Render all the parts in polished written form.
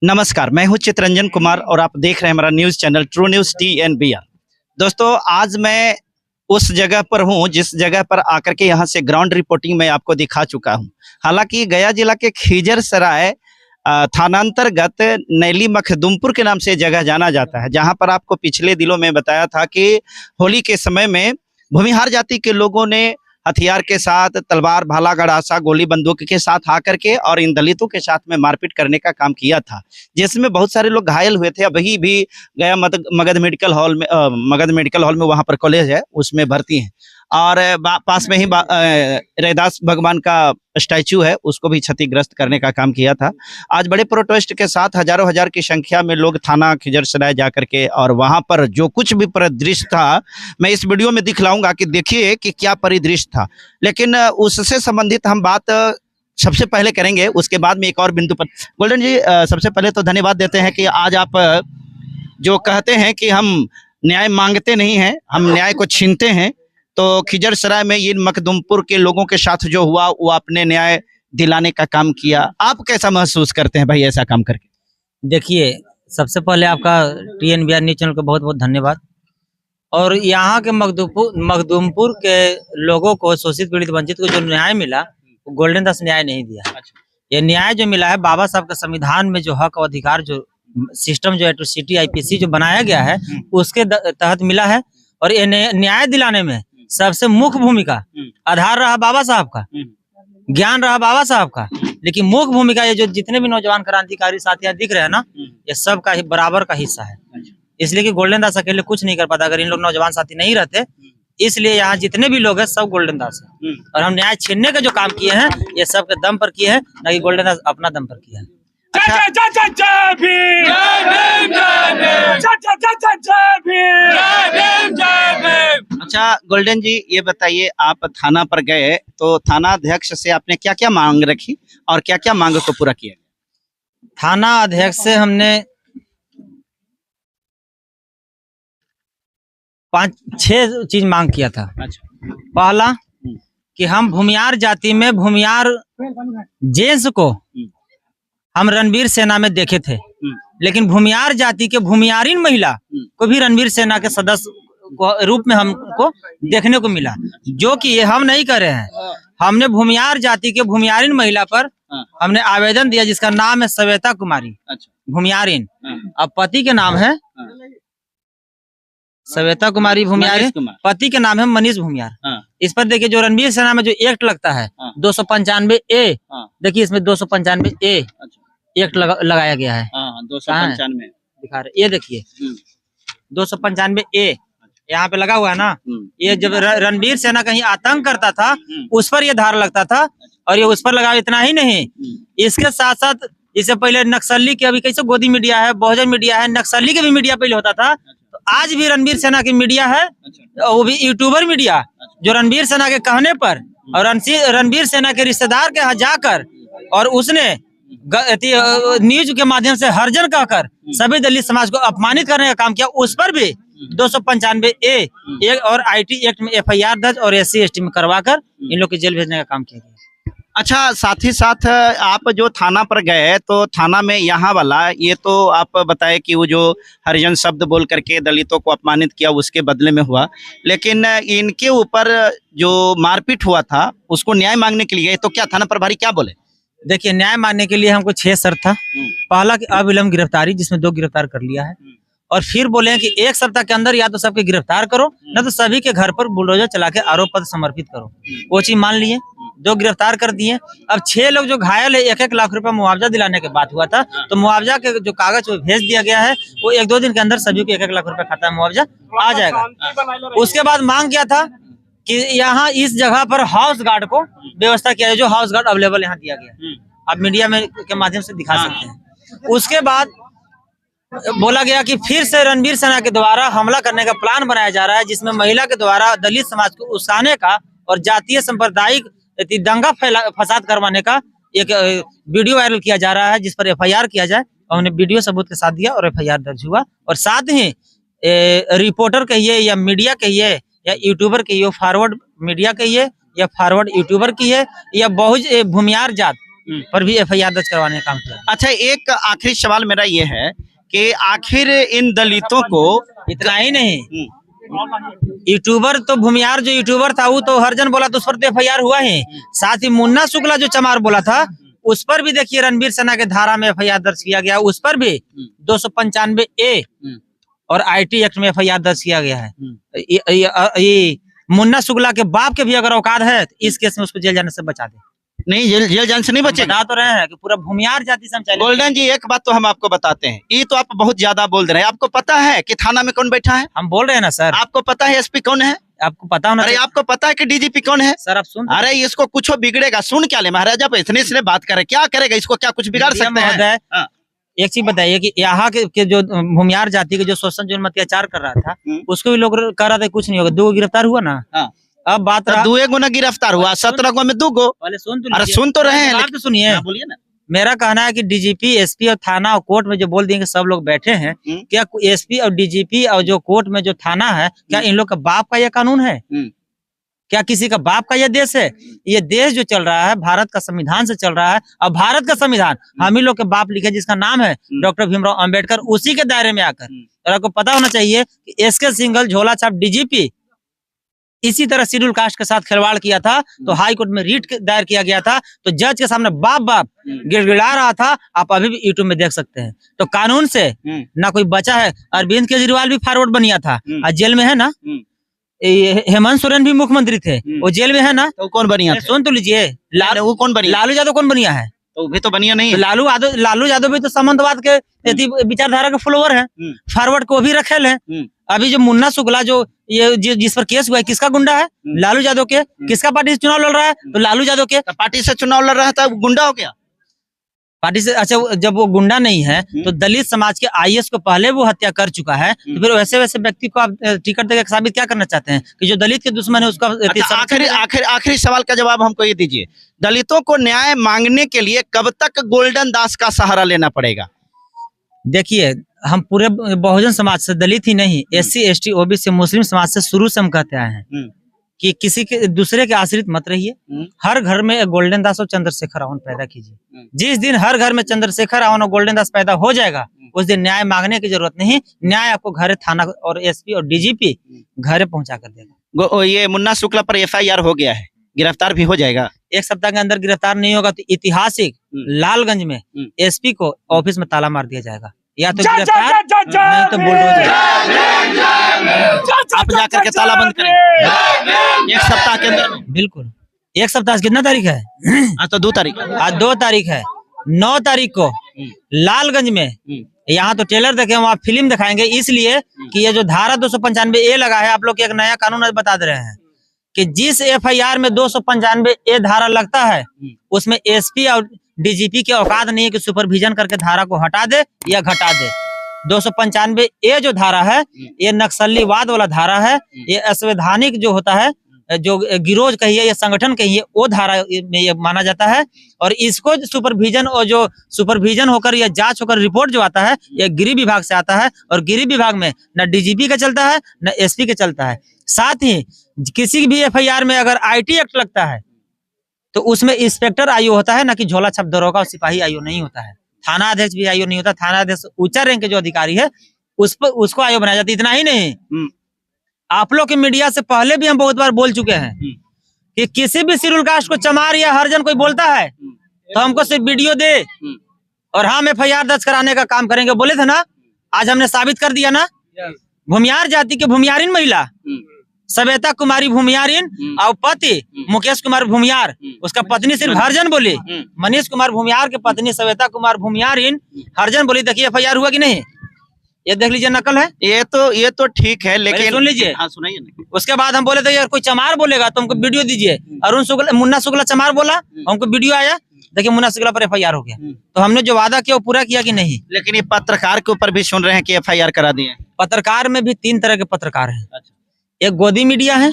नमस्कार, मैं हूं चितरंजन कुमार और आप देख रहे हैं हमारा news channel true news TNBR। दोस्तों, आज मैं उस जगह पर हूं जिस जगह पर आकर के यहां से ग्राउंड रिपोर्टिंग मैं आपको दिखा चुका हूं। हालांकि गया जिला के खिजरसराय थानांतर्गत नैली मखदुमपुर के नाम से जगह जाना जाता है, जहां पर आपको पिछले दिनों में बताया था कि होली के समय में भूमिहार जाति के लोगों ने हथियार के साथ, तलवार, भाला, गड़ासा, गोली बंदूक के साथ आकर के और इन दलितों के साथ में मारपीट करने का काम किया था, जिसमें बहुत सारे लोग घायल हुए थे। अभी भी गया मगध मेडिकल हॉल में वहां पर कॉलेज है, उसमें भर्ती हैं। और पास में ही रैदास भगवान का स्टैचू है, उसको भी क्षतिग्रस्त करने का काम किया था। आज बड़े प्रोटेस्ट के साथ हजारों हजार की संख्या में लोग थाना खिजरसराय जा करके और वहां पर जो कुछ भी परिदृश्य था, मैं इस वीडियो में दिखलाऊंगा कि देखिए कि क्या परिदृश्य था। लेकिन उससे संबंधित हम बात सबसे पहले करेंगे, उसके बाद में एक और बिंदु पर। गोल्डन जी, सबसे पहले तो धन्यवाद देते हैं कि आज आप जो कहते हैं कि हम न्याय मांगते नहीं हैं, हम न्याय को छीनते हैं, तो खिजरसराय में इन मखदुमपुर के लोगों के साथ जो हुआ वो आपने न्याय दिलाने का काम किया। आप कैसा महसूस करते हैं भाई ऐसा काम करके? देखिए, सबसे पहले आपका TNBR न्यूज चैनल को बहुत बहुत धन्यवाद। और यहाँ के मखदुमपुर के लोगों को, शोषित पीड़ित वंचित को जो न्याय मिला, वो गोल्डन दास न्याय नहीं दिया। ये न्याय जो मिला है बाबा साहब का संविधान में जो हक और अधिकार, जो सिस्टम जो एट्रोसिटी IPC जो बनाया गया है, उसके तहत मिला है। और ये न्याय दिलाने में सबसे मुख्य भूमिका आधार रहा बाबा साहब का, ज्ञान रहा बाबा साहब का, लेकिन मुख्य भूमिका ये जो जितने भी नौजवान क्रांतिकारी साथियां दिख रहे हैं ना, ये सब का ही बराबर का हिस्सा है। इसलिए कि गोल्डन दास अकेले कुछ नहीं कर पाता अगर इन लोग नौजवान साथी नहीं रहते। इसलिए यहाँ जितने भी लोग हैं सब गोल्डन दास है। और हम न्याय छीनने का जो काम किए हैं, ये सबके दम पर किए हैं, ना कि गोल्डन दास अपना दम पर किया है। अच्छा गोल्डन जी, ये बताइए, आप थाना पर गए तो थाना अध्यक्ष से आपने क्या क्या मांग रखी और क्या क्या मांग को पूरा किया? थाना अध्यक्ष से हमने 5-6 चीज मांग किया था। अच्छा। पहला कि हम भूमिहार जाति में भूमिहार जेंट्स को हम रणवीर सेना में देखे थे, लेकिन भूमिहार जाति के भूमिहारिन महिला को भी रणवीर सेना के सदस्य रूप में हमको देखने को मिला, जो कि ये हम नहीं कर रहे हैं। हमने भूमिहार जाति के भूमिहारिन महिला पर हमने आवेदन दिया, जिसका नाम है श्वेता कुमारी भूमिहारिन। अब पति के नाम है श्वेता कुमारी भूमिहारिन, पति के नाम है मनीष भूमिहार। इस पर देखिए, जो रणवीर सेना में जो एक्ट लगता है 295A, देखिए इसमें 295A एक्ट लगाया गया है। 295 दिखा रहे, ये देखिए 295A यहाँ पे लगा हुआ है ना। ये जब रणवीर सेना कहीं आतंक करता था, उस पर ये धारा लगता था। और ये उस पर लगा, इतना ही नहीं, इसके साथ साथ इससे पहले नक्सली के, अभी कैसे गोदी मीडिया है, बहुजन मीडिया है, नक्सली के भी मीडिया पहले होता था। तो आज भी रणवीर सेना की मीडिया है, वो भी यूट्यूबर मीडिया, जो रणवीर सेना के कहने पर और रणवीर सेना के रिश्तेदार के यहाँ जाकर और उसने न्यूज के माध्यम से हरजन कहकर सभी दलित समाज को अपमानित करने का काम किया। उस पर भी 295A और IT एक्ट में FIR दर्ज और SC ST में करवाकर इन लोग की जेल भेजने का काम किया गया। अच्छा, साथ ही साथ आप जो थाना पर गए तो थाना में यहाँ वाला, ये तो आप बताए कि वो जो हरिजन शब्द बोल करके दलितों को अपमानित किया उसके बदले में हुआ, लेकिन इनके ऊपर जो मारपीट हुआ था उसको न्याय मांगने के लिए, तो क्या थाना प्रभारी क्या बोले? देखिए, न्याय मांगने के लिए हमको 6 शर्त था। पहला कि अविलंब गिरफ्तारी, जिसमें 2 गिरफ्तार कर लिया है। और फिर बोले कि 1 सप्ताह के अंदर या तो सबके गिरफ्तार करो, न तो सभी के घर पर बुलडोजर चला के आरोप पत्र समर्पित करो। वो चीज मान लिए, 2 गिरफ्तार कर दिए। अब 6 लोग जो घायल है, 1-1 लाख रुपया मुआवजा दिलाने की बात हुआ था, तो मुआवजा के जो कागज वो भेज दिया गया है, वो 1-2 दिन के अंदर सभी को 1-1 लाख रुपया खाता मुआवजा आ जाएगा। उसके बाद मांग किया था कि यहाँ इस जगह पर हाउस गार्ड को व्यवस्था किया जाए, जो हाउस गार्ड अवेलेबल यहाँ दिया गया, आप मीडिया में के माध्यम से दिखा सकते हैं। उसके बाद बोला गया कि फिर से रणवीर सेना के द्वारा हमला करने का प्लान बनाया जा रहा है, जिसमें महिला के द्वारा दलित समाज को उकसाने का और जातीय सांप्रदायिक दंगा फसाद करवाने का एक वीडियो वायरल किया जा रहा है, जिस पर FIR किया जाए। और हमने वीडियो सबूत के साथ दिया और FIR दर्ज हुआ। और साथ ही रिपोर्टर कहिए या मीडिया कहिए या यूट्यूबर कहिए, फॉरवर्ड मीडिया कहिए या फॉरवर्ड यूट्यूबर की है, या बहुत भूमिहार जात पर भी FIR दर्ज करवाने का काम किया। अच्छा, एक आखिरी सवाल मेरा ये है कि आखिर इन दलितों को इतना ही नहीं, यूट्यूबर तो भूमियार जो यूट्यूबर था वो तो हरजन बोला तो उस पर तो FIR हुआ ही। साथ ही मुन्ना शुक्ला जो चमार बोला था उस पर भी देखिए रणवीर सेना के धारा में FIR दर्ज किया गया, उस पर भी 295A और IT एक्ट में FIR दर्ज किया गया है। ये मुन्ना शुक्ला के बाप के भी अगर औकात है तो इस केस में उसको जेल जाने से बचा दे। नहीं, जेल जाने से नहीं बचेगा। बता तो रहे हैं कि पूरा भूमियार जाति से हम चैलेंज। गोल्डन जी, एक बात तो हम आपको बताते हैं, ये तो आप बहुत ज्यादा बोल रहे हैं। आपको पता है कि थाना में कौन बैठा है? हम बोल रहे हैं ना सर। आपको पता है SP कौन है? आपको पता होना अरे चाहिए। आपको पता है कि DGP कौन है? सर आप सुन। अरे इसको कुछ बिगड़ेगा, सुन क्या ले महाराजा पे इतने इसने बात करे, क्या करेगा? इसको क्या कुछ बिगाड़ सकते हैं? हाँ। एक चीज बताइए कि यहाँ के जो भूमियार जाति के जो शोषण जो अत्याचार कर रहा था उसको भी लोग कह रहा था कुछ नहीं होगा, 2 गिरफ्तार हुआ ना। हाँ। अब बात तो 2 गुना गिरफ्तार हुआ, 17 गो में 2 गो। पहले सुन तो अरे सुन तो रहे हैं, बात तो सुनिए। बोलिए ना। मेरा कहना है कि DGP SP और थाना और कोर्ट में जो बोल दिए कि सब लोग बैठे हैं, क्या SP और DGP और जो कोर्ट में जो थाना है, क्या इन लोग का बाप का यह कानून है? क्या किसी का बाप का यह देश है? ये देश जो चल रहा है भारत का संविधान से चल रहा है, और भारत का संविधान हम ही लोग के बाप लिखे जिसका नाम है डॉक्टर भीमराव अंबेडकर, उसी के दायरे में आकर और आपको पता होना चाहिए कि SK सिंघल झोला छाप DGP इसी तरह शेड्यूल कास्ट के साथ खिलवाड़ किया था तो हाई कोर्ट में रीट दायर किया गया था, तो जज के सामने बाप बाप गिड़गिड़ा रहा था। आप अभी भी यूट्यूब में देख सकते हैं। तो कानून से ना कोई बचा है। अरविंद केजरीवाल भी फॉरवर्ड बनिया था, आज जेल में है ना। हेमंत सोरेन भी मुख्यमंत्री थे, वो जेल में है ना। तो कौन बनिया? सुन तो लीजिए, वो कौन बनिया? लालू यादव कौन बनिया है? तो भी तो बनिया नहीं है। लालू यादव भी तो सामंतवाद के विचारधारा के फॉलोवर हैं, फॉरवर्ड को भी रखेल है। अभी जो मुन्ना शुक्ला जो ये जिस पर केस हुआ है, किसका गुंडा है? लालू यादव के। किसका पार्टी से चुनाव लड़ रहा है? तो लालू यादव के। पार्टी से चुनाव लड़ रहा था, गुंडा हो गया पार्टी से। अच्छा, जब वो गुंडा नहीं है तो दलित समाज के IAS को पहले वो हत्या कर चुका है, तो फिर वैसे वैसे व्यक्ति को आप टिकट देकर साबित क्या करना चाहते हैं कि जो दलित के दुश्मन है उसका? आखिरी सवाल का जवाब हमको ये दीजिए, दलितों को न्याय मांगने के लिए कब तक गोल्डन दास का सहारा लेना पड़ेगा? देखिए, हम पूरे बहुजन समाज से, दलित ही नहीं, SC ST OBC मुस्लिम समाज से शुरू से हम कहते आए हैं कि किसी के दूसरे के आश्रित मत रहिए। हर घर में एक गोल्डन दास और चंद्रशेखर रावण पैदा कीजिए। जिस दिन हर घर में चंद्रशेखर रावण और गोल्डन दास पैदा हो जाएगा उस दिन न्याय मांगने की जरूरत नहीं। न्याय आपको घर, थाना और SP और DGP घर पहुंचा कर देगा। ये मुन्ना शुक्ला पर FIR हो गया है, गिरफ्तार भी हो जाएगा। 1 सप्ताह के अंदर गिरफ्तार नहीं होगा तो ऐतिहासिक लालगंज में SP को ऑफिस में ताला मार दिया जाएगा, या तो गिरफ्तार नहीं तो बुलडोजर। आप जाकर के ताला बंद करें 1 सप्ताह के अंदर। बिल्कुल। 1 सप्ताह से कितना तारीख है? आज तो 2 तारीख। आज 2 तारीख है। 9 तारीख को लालगंज में, यहाँ तो ट्रेलर देखे वहाँ फिल्म दिखाएंगे, इसलिए कि ये जो धारा 295A लगा है, आप लोग को एक नया कानून आज बता दे रहे हैं कि जिस FIR में 295A धारा लगता है उसमें SP और DGP के औकात नहीं है कि सुपरविजन करके धारा को हटा दे या घटा दे। 295A जो धारा है ये नक्सलीवाद वाला धारा है, ये असंवैधानिक जो होता है, जो गिरोह कहिए या संगठन कहिए, वो धारा में ये माना जाता है। और इसको सुपरविजन और जो सुपरविजन होकर या जांच होकर रिपोर्ट जो आता है ये गृह विभाग से आता है, और गृह विभाग में न DGP का चलता है न SP का चलता है। साथ ही किसी भी FIR में अगर IT एक्ट लगता है तो उसमें इंस्पेक्टर IO होता है, ना कि झोला छाप दरोगा और सिपाही IO नहीं होता है। थाना अध्यक्ष भी IO नहीं होता। थाना अध्यक्ष ऊंचा रैंक के जो अधिकारी है उसको IO बनाया जाता है। इतना ही नहीं, आप लोग के मीडिया से पहले भी हम बहुत बार बोल चुके हैं कि किसी भी शेड्यूल कास्ट को चमार या हरिजन कोई बोलता है तो हमको सिर्फ वीडियो दे और हम FIR दर्ज कराने का काम करेंगे। बोले थे ना, आज हमने साबित कर दिया ना। भूमियार जाति के भूमियारिन महिला सवेता कुमारी भूमियारिन और पति मुकेश कुमार भूमियार, उसका पत्नी सिर्फ हरजन बोली। मनीष कुमार भूमियार के पत्नी सवेता कुमार भूमियारिन हरजन बोली। देखिए FIR हुआ कि नहीं, ये देख लीजिए, नकल है। ये तो ठीक है, लेकिन सुन लीजिए। हाँ, सुनाइए ना। उसके बाद हम बोले थे यार कोई चमार बोलेगा तो हमको वीडियो दीजिए। अरुण शुक्ला, मुन्ना शुक्ला चमार बोला, हमको वीडियो आया, देखिए मुन्ना शुक्ला पर FIR हो गया। तो हमने जो वादा किया वो पूरा किया कि नहीं? लेकिन ये पत्रकार के ऊपर भी सुन रहे हैं कि FIR करा दिए। पत्रकार में भी 3 तरह के पत्रकार हैं। एक गोदी मीडिया है,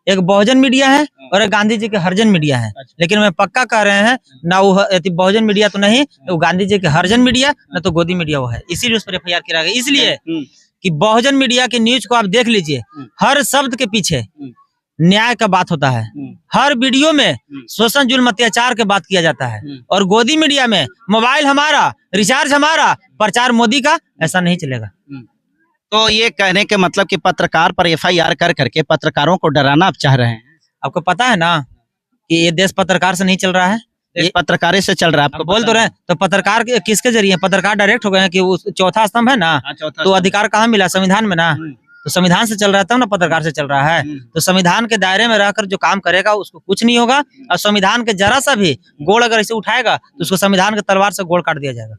एक बहुजन मीडिया है और एक गांधी जी के हरजन मीडिया है। लेकिन मैं पक्का कह रहे हैं ना, वो बहुजन मीडिया तो नहीं, वो गांधी जी के हरजन मीडिया न तो गोदी मीडिया वो है। इसीलिए उस पर FIR किया गया। इसलिए कि बहुजन मीडिया की न्यूज को आप देख लीजिए, हर शब्द के पीछे न्याय का बात होता है। हर वीडियो में शोषण जुल्म अत्याचार की बात किया जाता है, और गोदी मीडिया में मोबाइल हमारा, रिचार्ज हमारा, प्रचार मोदी का, ऐसा नहीं चलेगा। तो ये कहने के मतलब कि पत्रकार पर एफआईआर कर करके पत्रकारों को डराना आप चाह रहे हैं? आपको पता है ना कि ये देश पत्रकार से नहीं चल रहा है, इस पत्रकारे से चल रहा है। आपको बोल तो रहे हैं। तो पत्रकार किसके जरिए? पत्रकार डायरेक्ट हो गए हैं कि वो चौथा स्तंभ है ना, तो अधिकार कहाँ मिला? संविधान में ना। तो संविधान से चल रहा था ना, पत्रकार से चल रहा है। तो संविधान के दायरे में रहकर जो काम करेगा उसको कुछ नहीं होगा, और संविधान के जरा सा भी गोड़ अगर इसे उठाएगा तो उसको संविधान के तलवार से गोड़ काट दिया जाएगा।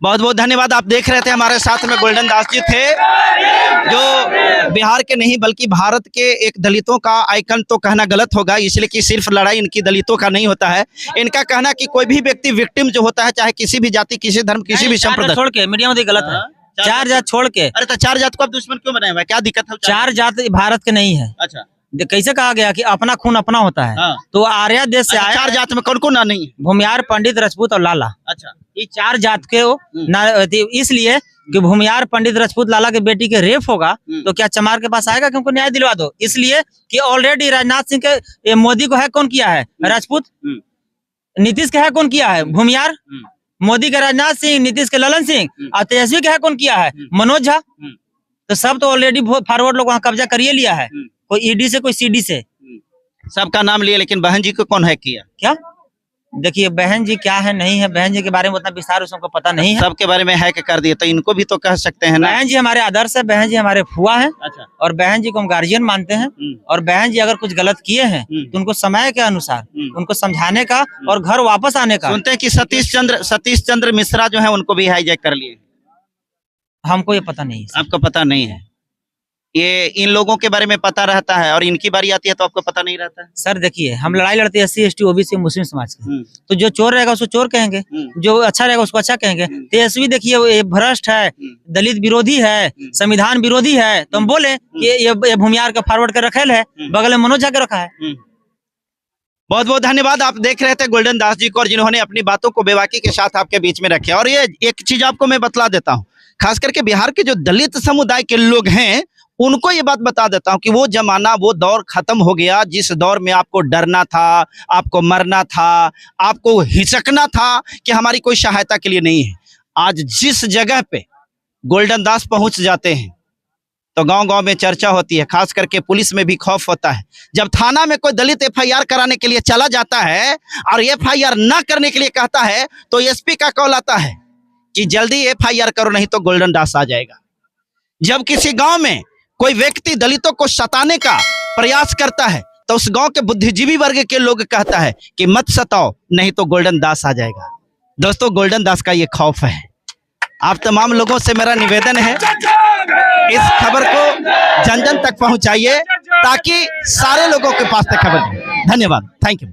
बहुत बहुत धन्यवाद। आप देख रहे थे हमारे साथ में गोल्डन दास जी थे, जो बिहार के नहीं बल्कि भारत के एक दलितों का आइकन तो कहना गलत होगा, इसलिए कि सिर्फ लड़ाई इनकी दलितों का नहीं होता है। इनका कहना कि कोई भी व्यक्ति विक्टिम जो होता है, चाहे किसी भी जाति, किसी धर्म, किसी भी संप्रदाय, छोड़ के मीडिया में गलत है। चार जात छोड़ के। अरे तो चार जात को आप दुश्मन क्यों बनाए हुए? क्या दिक्कत है? चार जात भारत के नहीं है। अच्छा, कैसे कहा गया कि अपना खून अपना होता है? हाँ। तो आर्या देश से आया। चार जात में कौन कौन नहीं है? भूमियार, पंडित, राजपूत और लाला। अच्छा, ये चार जात के इसलिए कि भूमियार, पंडित, राजपूत, लाला के बेटी के रेप होगा तो क्या चमार के पास आएगा कि उनको न्याय दिलवा दो? इसलिए कि ऑलरेडी राजनाथ सिंह के मोदी को है कौन किया है? राजपूत। नीतीश के है कौन किया है? भूमियार। मोदी के राजनाथ सिंह, नीतीश के ललन सिंह, और तेजस्वी के है कौन किया है? मनोज झा। तो सब तो ऑलरेडी फॉरवर्ड लोग वहाँ कब्जा करिए लिया है, कोई ईडी से, कोई सीडी से। सबका नाम लिए, लेकिन बहन जी को कौन है किया? क्या देखिए, बहन जी क्या है नहीं है, बहन जी के बारे में उतना विस्तार उसको पता नहीं है। सबके बारे में हैक कर दिए, तो इनको भी तो कह सकते हैं ना। बहन जी हमारे आदर्श है, बहन जी हमारे फुआ है। अच्छा। और बहन जी को हम गार्जियन मानते हैं, और बहन जी अगर कुछ गलत किए हैं तो उनको समय के अनुसार उनको समझाने का और घर वापस आने का। सुनते हैं कि सतीश चंद्र मिश्रा जो है उनको भी हाईजैक कर लिए। हमको ये पता नहीं है। आपको पता नहीं है? ये इन लोगों के बारे में पता रहता है, और इनकी बारी आती है तो आपको पता नहीं रहता है? सर देखिए, हम लड़ाई लड़ते हैं SC ST OBC मुस्लिम समाज के, तो जो चोर रहेगा उसको चोर कहेंगे, जो अच्छा रहेगा उसको अच्छा कहेंगे। तेजस्वी देखिए ये भ्रष्ट है, दलित विरोधी है, संविधान विरोधी है, तो हम बोले कि ये भूमियार का फॉरवर्ड कर रखेल है, बगल में मनोज झा के रखा है। बहुत बहुत धन्यवाद। आप देख रहे थे गोल्डन दास जी को, और जिन्होंने अपनी बातों को बेबाकी के साथ आपके बीच में रखे। और ये एक चीज आपको मैं बतला देता हूँ, खास करके बिहार के जो दलित समुदाय के लोग हैं उनको ये बात बता देता हूँ कि वो जमाना, वो दौर खत्म हो गया जिस दौर में आपको डरना था, आपको मरना था, आपको हिचकना था कि हमारी कोई सहायता के लिए नहीं है। आज जिस जगह पे गोल्डन दास पहुंच जाते हैं तो गांव-गांव में चर्चा होती है, खास करके पुलिस में भी खौफ होता है। जब थाना में कोई दलित FIR कराने के लिए चला जाता है और FIR ना करने के लिए कहता है तो SP का कॉल आता है कि जल्दी FIR करो नहीं तो गोल्डन दास आ जाएगा। जब किसी गांव में कोई व्यक्ति दलितों को सताने का प्रयास करता है तो उस गांव के बुद्धिजीवी वर्ग के लोग कहता है कि मत सताओ नहीं तो गोल्डन दास आ जाएगा। दोस्तों, गोल्डन दास का ये खौफ है। आप तमाम लोगों से मेरा निवेदन है, इस खबर को जन जन तक पहुंचाइए ताकि सारे लोगों के पास तक खबर जाए। धन्यवाद, थैंक यू।